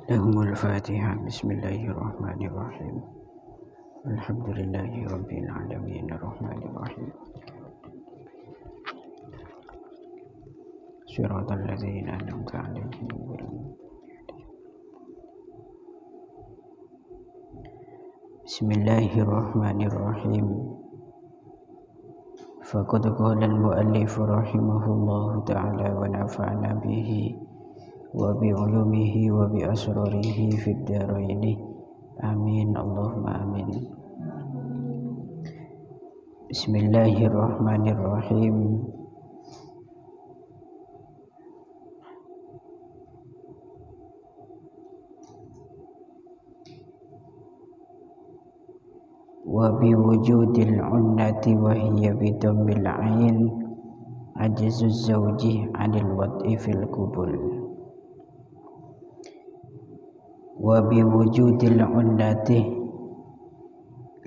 Lahumul Fatihah. Bismillahirrahmanirrahim. Alhamdulillahi Rabbil Alamin. Ar-Rahmanirrahim. Siratal ladzina an'amta 'alaihim. Bismillahirrahmanirrahim. Faqad qala al-mu'allif rahimahullahu ta'ala wa nafa'ana bihi wa bi ulumihi wa bi asrarihi fid dharain. Amin. Allahumma amin. Bismillahirrahmanirrahim. Wa bi wujudil unnati wa hiya bi dhammil ain ajzu zawji 'anil wad'i fil qubul. Wa bi wujudil unnati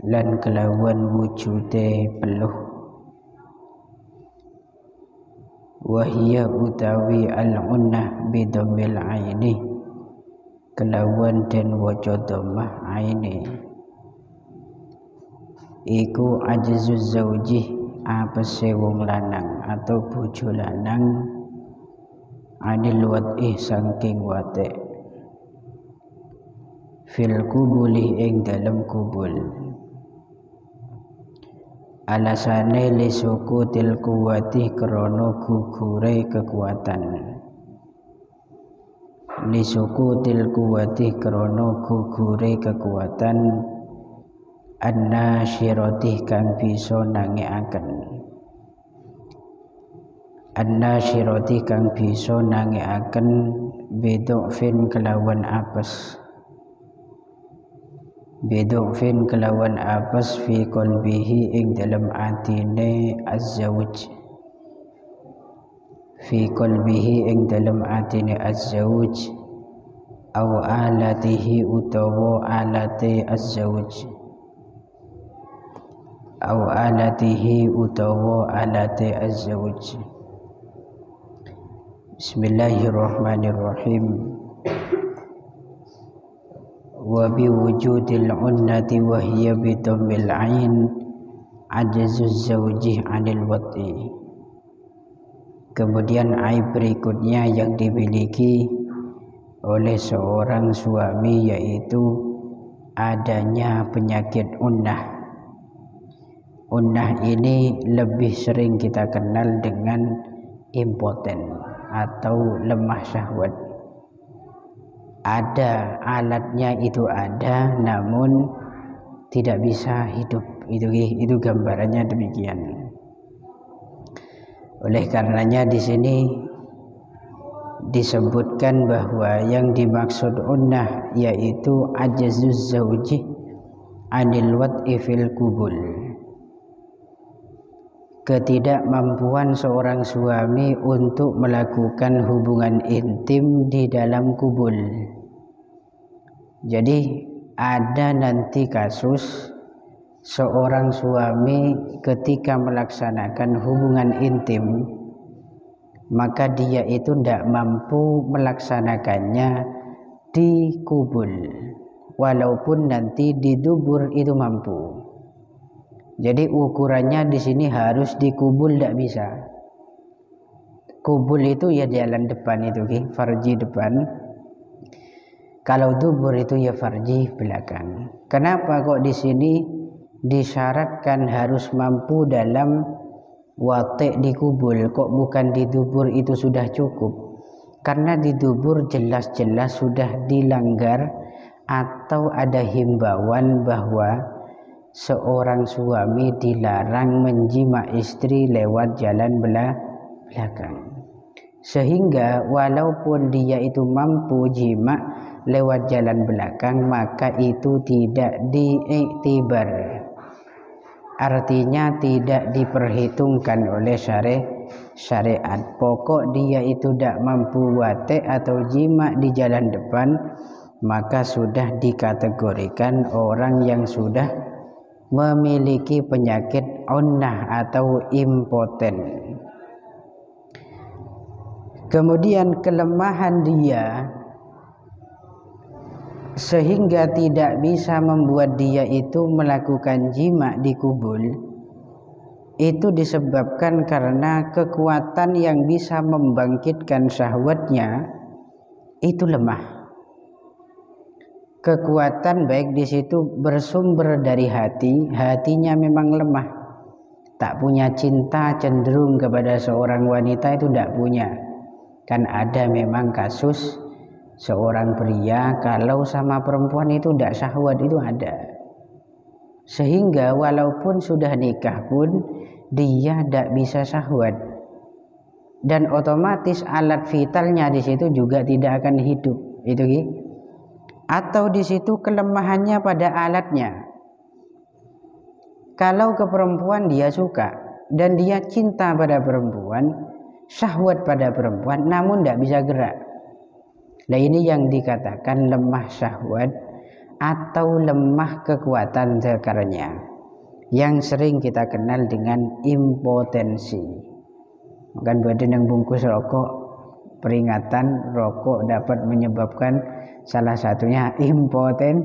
lan kelawan wujude peluh, wa hiya utawi al unnah bi dhammil aini kelawan den waca dhammah aini iku ajzu zauji apese wong lanang atau bojo lanang anil wad'i saking wate fil kubuli ing dalem kubul. Alasane li sukutil kuwati krana gugure kekuatan. Li sukutil kuwati krana gugure kekuatan an-nasyirati kang bisa nangekaken. An-nasyirati kang bisa nangekaken bidofin kelawan apes. Bidofin kelawan apes fi qalbihi ing dalam atine az-zawj. Fi qalbihi ing dalam atine az-zawj aw alatihi utawa alate az-zawj. Aw alatihi utawa alate az-zawj. Bismillahirrahmanirrahim. Wa bi wujudil unnati wa hiya bi dhammil ain ajzu zawji 'anil wad'i. Kemudian aib berikutnya yang dimiliki oleh seorang suami yaitu adanya penyakit unnah. Unnah ini lebih sering kita kenal dengan impoten atau lemah syahwat. Ada alatnya, itu ada, namun tidak bisa hidup. Itu gambarannya demikian. Oleh karenanya di sini disebutkan bahwa yang dimaksud unnah yaitu ajzuz zauji 'anil wad'i fil qubul. Ketidakmampuan seorang suami untuk melakukan hubungan intim di dalam kubul. Jadi ada nanti kasus seorang suami ketika melaksanakan hubungan intim maka dia itu tidak mampu melaksanakannya di kubul, walaupun nanti di dubur itu mampu. Jadi ukurannya di sini harus di kubul, tidak bisa. Kubul itu ya jalan depan itu, farji depan. Kalau dubur itu ya farji belakang. Kenapa kok di sini disyaratkan harus mampu dalam wate di kubul, kok bukan di dubur itu sudah cukup? Karena di dubur jelas-jelas sudah dilanggar atau ada himbauan bahwa seorang suami dilarang menjima istri lewat jalan belakang. Sehingga walaupun dia itu mampu jima lewat jalan belakang maka itu tidak diiktibar. Artinya tidak diperhitungkan oleh syariat. Pokok dia itu tidak mampu wate atau jima di jalan depan maka sudah dikategorikan orang yang sudah memiliki penyakit unnah atau impoten. Kemudian kelemahan dia sehingga tidak bisa membuat dia itu melakukan jima di kubul, itu disebabkan karena kekuatan yang bisa membangkitkan syahwatnya itu lemah. Kekuatan baik di situ bersumber dari hatinya memang lemah, tak punya cinta cenderung kepada seorang wanita, itu tidak punya. Kan ada memang kasus seorang pria kalau sama perempuan itu tidak syahwat, itu ada. Sehingga walaupun sudah nikah pun dia tidak bisa syahwat, dan otomatis alat vitalnya di situ juga tidak akan hidup. Itu atau di situ kelemahannya pada alatnya. Kalau ke perempuan dia suka dan dia cinta pada perempuan, syahwat pada perempuan, namun tidak bisa gerak. Nah, ini yang dikatakan lemah syahwat atau lemah kekuatan zakarnya, yang sering kita kenal dengan impotensi. Bukan berarti yang bungkus rokok, peringatan rokok dapat menyebabkan salah satunya impotensi.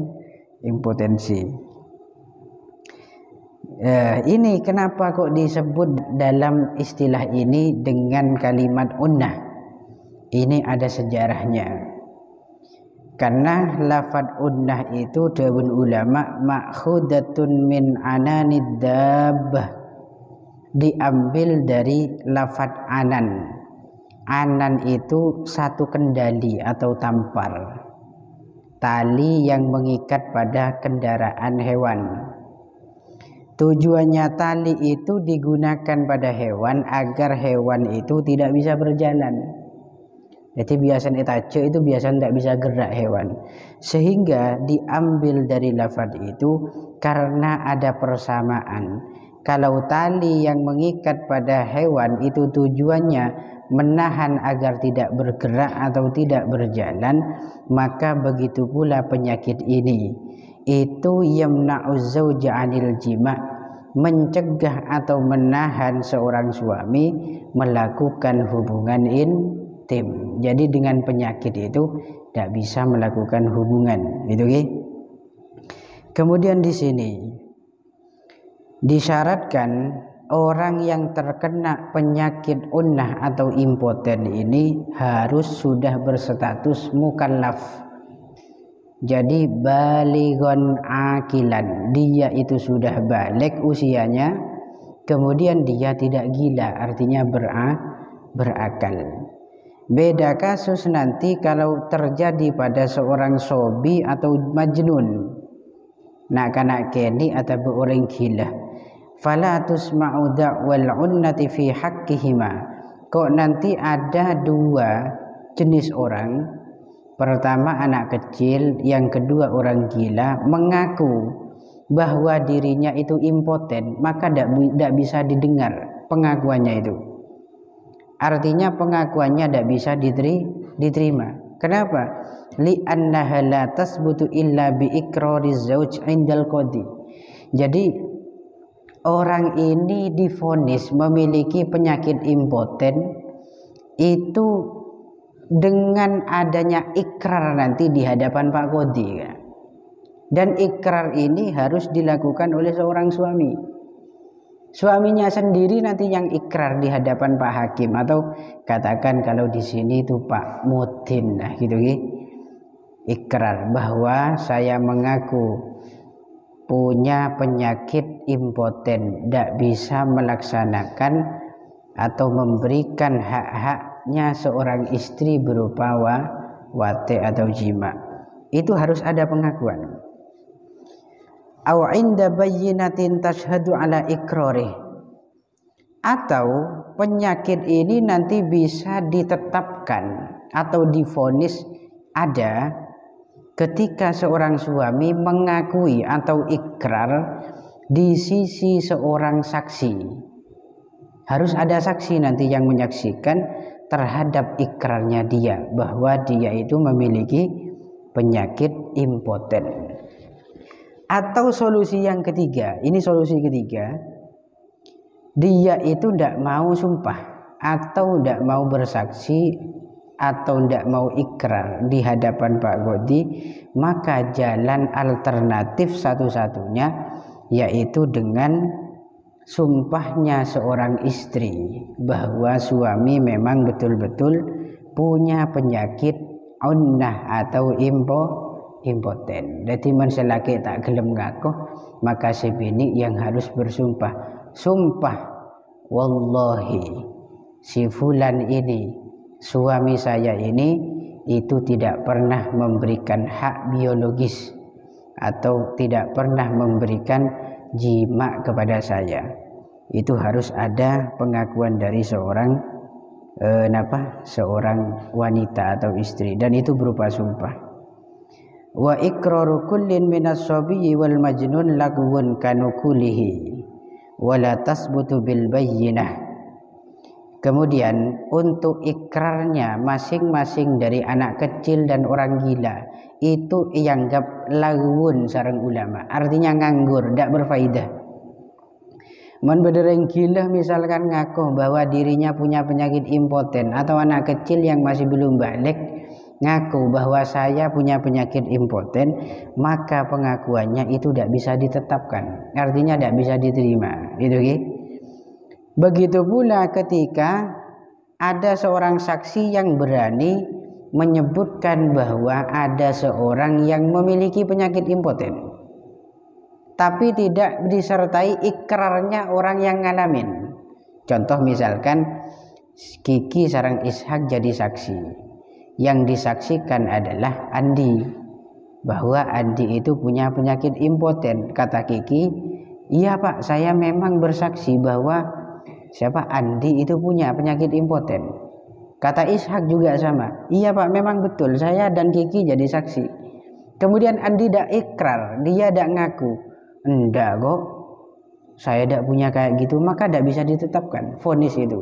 Ini kenapa kok disebut dalam istilah ini dengan kalimat unnah? Ini ada sejarahnya. Karena lafadz unnah itu dawun ulama ma'khudatun min ananid dabbah, diambil dari lafadz anan. Anan itu satu kendali atau tampar, tali yang mengikat pada kendaraan hewan. Tujuannya tali itu digunakan pada hewan agar hewan itu tidak bisa berjalan. Jadi biasanya itace itu biasanya tidak bisa gerak hewan, sehingga diambil dari lafaz itu karena ada persamaan. Kalau tali yang mengikat pada hewan itu tujuannya menahan agar tidak bergerak atau tidak berjalan, maka begitu pula penyakit ini itu yamna'uz zauja 'anil jima', mencegah atau menahan seorang suami melakukan hubungan intim. Jadi dengan penyakit itu tidak bisa melakukan hubungan, itu Kemudian di sini disyaratkan orang yang terkena penyakit unnah atau impoten ini harus sudah berstatus mukallaf. Jadi balighon akilan, dia itu sudah balik usianya, kemudian dia tidak gila, artinya berakal. Beda kasus nanti kalau terjadi pada seorang sobi atau majnun, nak kanak keni atau orang gila. Fala tusma'u da'wal unnati fi haqqihima. Kok nanti ada dua jenis orang, pertama anak kecil, yang kedua orang gila, mengaku bahwa dirinya itu impoten, maka tidak bisa didengar pengakuannya itu. Artinya pengakuannya tidak bisa diterima. Kenapa? Li'annaha la tasbutu illa bi iqrariz zauj 'indal qadi. Jadi orang ini divonis memiliki penyakit impoten itu dengan adanya ikrar nanti di hadapan Pak Qadi. Dan ikrar ini harus dilakukan oleh seorang suami. Suaminya sendiri nanti yang ikrar di hadapan Pak Hakim, atau katakan kalau di sini itu Pak Mutin, nah gitu ikrar bahwa saya mengaku punya penyakit impoten, tidak bisa melaksanakan atau memberikan hak-haknya seorang istri berupa wate atau jima. Itu harus ada pengakuan. Aw inda bayyinatin tashhadu ala ikrarih, atau penyakit ini nanti bisa ditetapkan atau divonis ada ketika seorang suami mengakui atau ikrar di sisi seorang saksi. Harus ada saksi nanti yang menyaksikan terhadap ikrarnya dia bahwa dia itu memiliki penyakit impoten. Atau solusi yang ketiga, ini solusi ketiga, dia itu tidak mau sumpah atau tidak mau bersaksi atau tidak mau ikrar di hadapan Pak Godi, maka jalan alternatif satu-satunya yaitu dengan sumpahnya seorang istri bahwa suami memang betul-betul punya penyakit unnah atau impoten. Jadi men selaki tak gelem ngaku, maka si bini yang harus bersumpah. Sumpah, wallahi si fulan ini, suami saya ini itu tidak pernah memberikan hak biologis atau tidak pernah memberikan jima kepada saya. Itu harus ada pengakuan dari seorang seorang wanita atau istri, dan itu berupa sumpah. Wa iqraru kullin minas sabiyyi wal majnun lagwun kanukulihi wala tasbutu bil bayyinah. Kemudian untuk ikrarnya masing-masing dari anak kecil dan orang gila itu ianggap lagwun sareng ulama, artinya nganggur, tidak berfaedah. Men bedereng gila misalkan ngaku bahwa dirinya punya penyakit impoten, atau anak kecil yang masih belum balik ngaku bahwa saya punya penyakit impoten, maka pengakuannya itu tidak bisa ditetapkan, artinya tidak bisa diterima. Itu begitu pula ketika ada seorang saksi yang berani menyebutkan bahwa ada seorang yang memiliki penyakit impoten, tapi tidak disertai ikrarnya orang yang ngalamin. Contoh misalkan Kiki sareng Ishak jadi saksi, yang disaksikan adalah Andi, bahwa Andi itu punya penyakit impoten. Kata Kiki, iya Pak, saya memang bersaksi bahwa Andi itu punya penyakit impoten. Kata Ishak juga sama, iya Pak, memang betul, saya dan Kiki jadi saksi. Kemudian Andi tidak ikrar, dia tidak ngaku, enggak kok, saya tidak punya kayak gitu, maka tidak bisa ditetapkan vonis itu.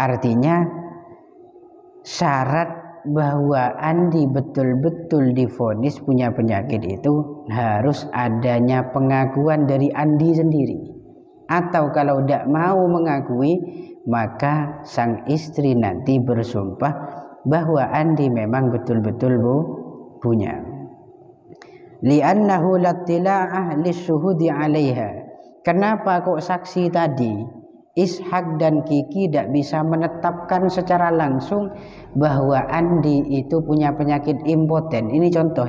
Artinya syarat bahwa Andi betul-betul divonis punya penyakit itu harus adanya pengakuan dari Andi sendiri. Atau kalau tidak mau mengakui, maka sang istri nanti bersumpah bahwa Andi memang betul-betul punya. Li'annahu lattila'ah lisyuhudi 'alaiha. Kenapa kok saksi tadi Ishak dan Kiki tidak bisa menetapkan secara langsung bahwa Andi itu punya penyakit impoten? Ini contoh,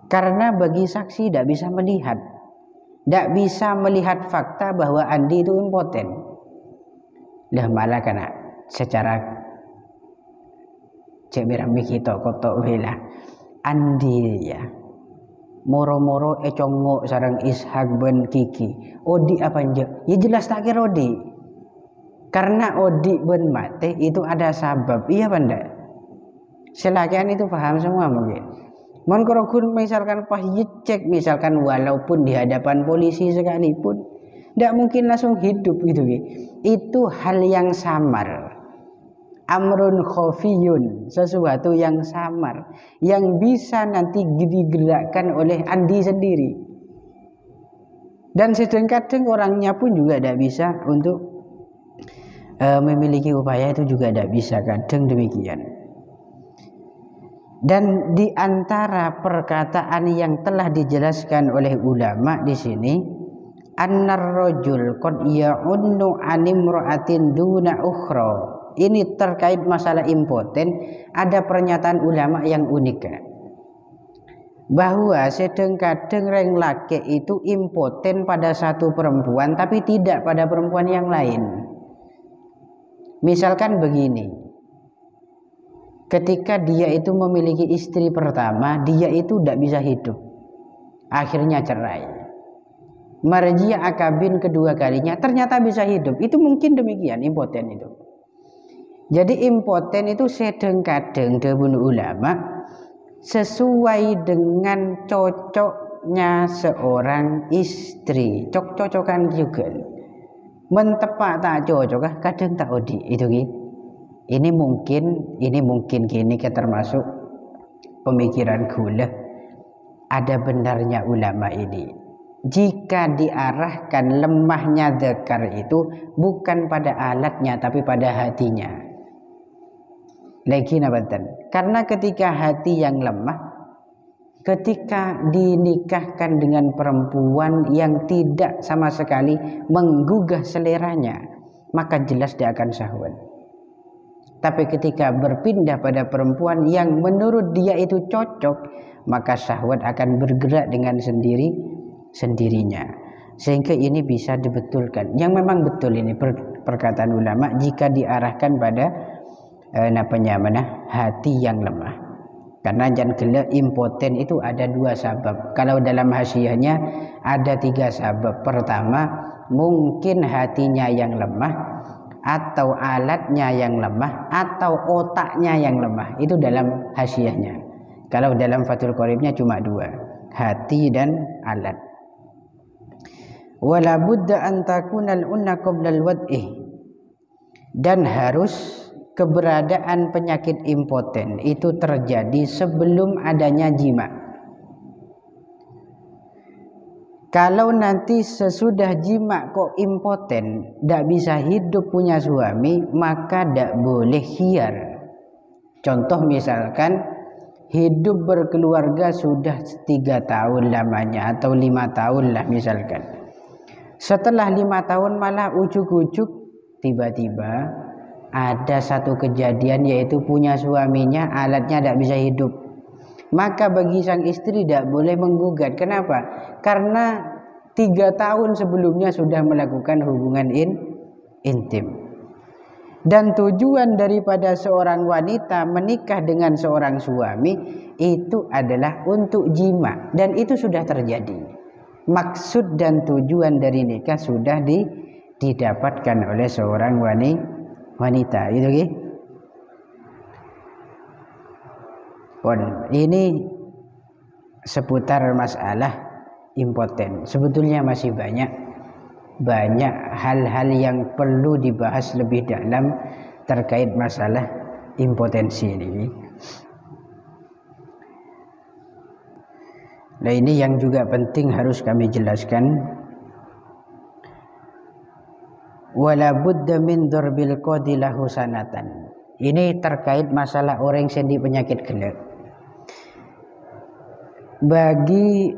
karena bagi saksi tidak bisa melihat fakta bahwa Andi itu impoten. Lah malah karena secara cek berami kita kotok bela Andi ya moro-moro congok sarang Ishak ben Kiki Odi apa aja ya jelas tak kira Odi, karena Odi ben mate itu ada sabab, iya benda selakian itu paham semua mungkin. Mon korokun misalkan cek misalkan walaupun di hadapan polisi sekalipun tidak mungkin langsung hidup gitu. Itu hal yang samar, amrun khofiyun, sesuatu yang samar yang bisa nanti digerakkan oleh Andi sendiri, dan kadang orangnya pun juga tidak bisa untuk memiliki upaya itu, juga tidak bisa, kadang demikian. Dan di antara perkataan yang telah dijelaskan oleh ulama di sini, annar rajul qad ya'unnu animra'atin duna ukhra. Ini terkait masalah impoten, ada pernyataan ulama yang unik, bahwa kadang reng laki itu impoten pada satu perempuan tapi tidak pada perempuan yang lain. Misalkan begini, ketika dia itu memiliki istri pertama, dia itu tidak bisa hidup, akhirnya cerai. Marji akabin kedua kalinya ternyata bisa hidup, itu mungkin demikian impoten itu. Jadi impoten itu kadang dahulu ulama sesuai dengan cocoknya seorang istri, cocok-cocokan juga. Mentepak tak cocok, kadang tak odi itu Ini mungkin gini termasuk pemikiran gula. Ada benarnya ulama ini. Jika diarahkan lemahnya dzakar itu bukan pada alatnya tapi pada hatinya. lagi nabatan. Karena ketika hati yang lemah, ketika dinikahkan dengan perempuan yang tidak sama sekali menggugah seleranya, maka jelas dia akan syahwat. Tapi ketika berpindah pada perempuan yang menurut dia itu cocok, maka syahwat akan bergerak dengan sendirinya. Sehingga ini bisa dibetulkan. Yang memang betul ini perkataan ulama jika diarahkan pada hati yang lemah. Karena jangan impoten itu ada 2 sebab. Kalau dalam hasiahnya ada 3 sebab. Pertama, mungkin hatinya yang lemah, atau alatnya yang lemah, atau otaknya yang lemah. Itu dalam hasiahnya. Kalau dalam Fathul Qoribnya cuma 2, hati dan alat. Wala budda an takunal unna qabla al-wad'i, dan harus keberadaan penyakit impoten itu terjadi sebelum adanya jima. Kalau nanti sesudah jima kok impoten, tidak bisa hidup punya suami, maka tidak boleh khiar. Contoh misalkan hidup berkeluarga sudah 3 tahun lamanya atau 5 tahun lah misalkan. Setelah 5 tahun malah ujuk-ujuk tiba-tiba ada satu kejadian, yaitu punya suaminya alatnya tidak bisa hidup. Maka bagi sang istri tidak boleh menggugat. Kenapa? Karena 3 tahun sebelumnya sudah melakukan hubungan intim. Dan tujuan daripada seorang wanita menikah dengan seorang suami itu adalah untuk jima. Dan itu sudah terjadi. Maksud dan tujuan dari nikah sudah didapatkan oleh seorang wanita. Itu gitu. Ini seputar masalah impoten. Sebetulnya masih banyak hal-hal yang perlu dibahas lebih dalam terkait masalah impotensi ini. Nah, ini yang juga penting harus kami jelaskan. Wala budda min darbil qadi lahu sanatan. Ini terkait masalah orang yang sendi penyakit gelap. Bagi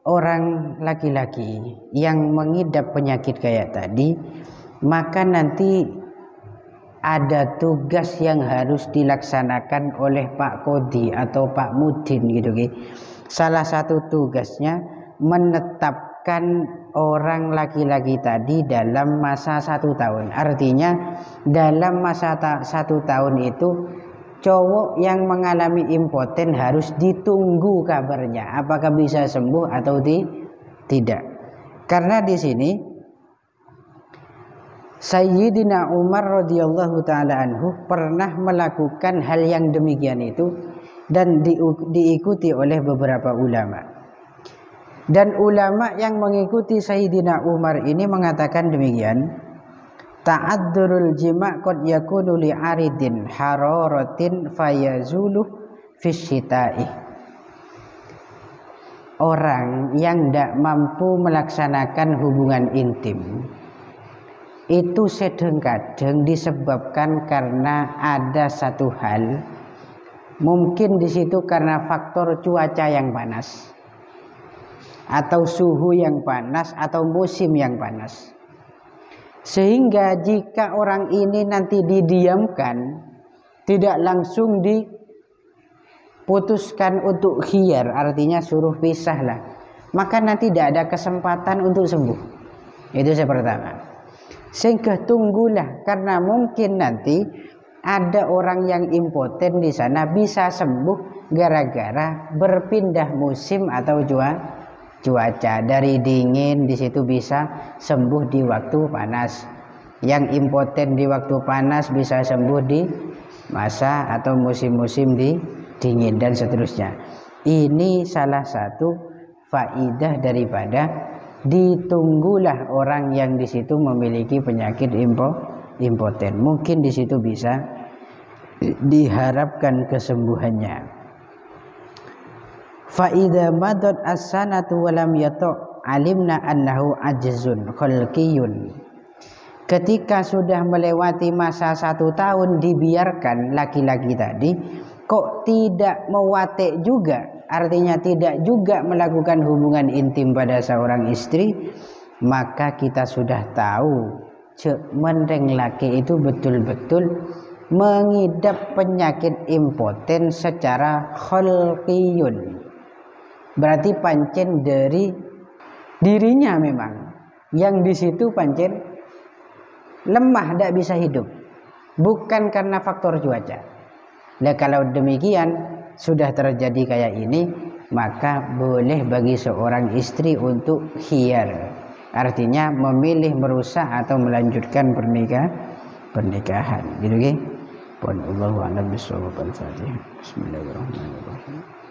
orang laki-laki yang mengidap penyakit kayak tadi, maka nanti ada tugas yang harus dilaksanakan oleh Pak Qodi atau Pak Mudin gitu. Salah satu tugasnya menetapkan orang laki-laki tadi dalam masa 1 tahun. Artinya dalam masa 1 tahun itu cowok yang mengalami impoten harus ditunggu kabarnya, apakah bisa sembuh atau tidak. Karena di sini Sayyidina Umar radhiyallahu taala anhu pernah melakukan hal yang demikian itu dan diikuti oleh beberapa ulama. Dan ulama yang mengikuti Sayyidina Umar ini mengatakan demikian. Ta'adzurul jima' qad yakunu li'aridin hararatin fayazulu fisyita'i. Orang yang tidak mampu melaksanakan hubungan intim itu kadang disebabkan karena ada satu hal, mungkin di situ karena faktor cuaca yang panas atau suhu yang panas atau musim yang panas. Sehingga jika orang ini nanti didiamkan, tidak langsung diputuskan untuk khiyar, artinya suruh pisah lah, maka nanti tidak ada kesempatan untuk sembuh. Itu yang pertama. Sehingga tunggulah, karena mungkin nanti ada orang yang impoten di sana bisa sembuh gara-gara berpindah musim atau cuaca. Dari dingin di situ bisa sembuh di waktu panas. Yang impoten di waktu panas bisa sembuh di masa atau musim-musim di dingin dan seterusnya. Ini salah satu faidah daripada ditunggulah orang yang di situ memiliki penyakit impoten. Mungkin di situ bisa diharapkan kesembuhannya. Fa idza madat as-sanatu wa lam yata' alimna annahu ajzun khalqiyun. ketika sudah melewati masa 1 tahun dibiarkan laki-laki tadi kok tidak mewatek juga, artinya tidak juga melakukan hubungan intim pada seorang istri, maka kita sudah tahu cek mendeng laki itu betul-betul mengidap penyakit impoten secara khalqiyun. Berarti pancen dari dirinya memang yang di situ pancen lemah, tidak bisa hidup, bukan karena faktor cuaca. Nah kalau demikian sudah terjadi kayak ini, maka boleh bagi seorang istri untuk khiyar, artinya memilih merusak atau melanjutkan pernikahan. Gitu kan? Allahu a'lam bishawab. Al-Fatihah. Bismillahirrahmanirrahim.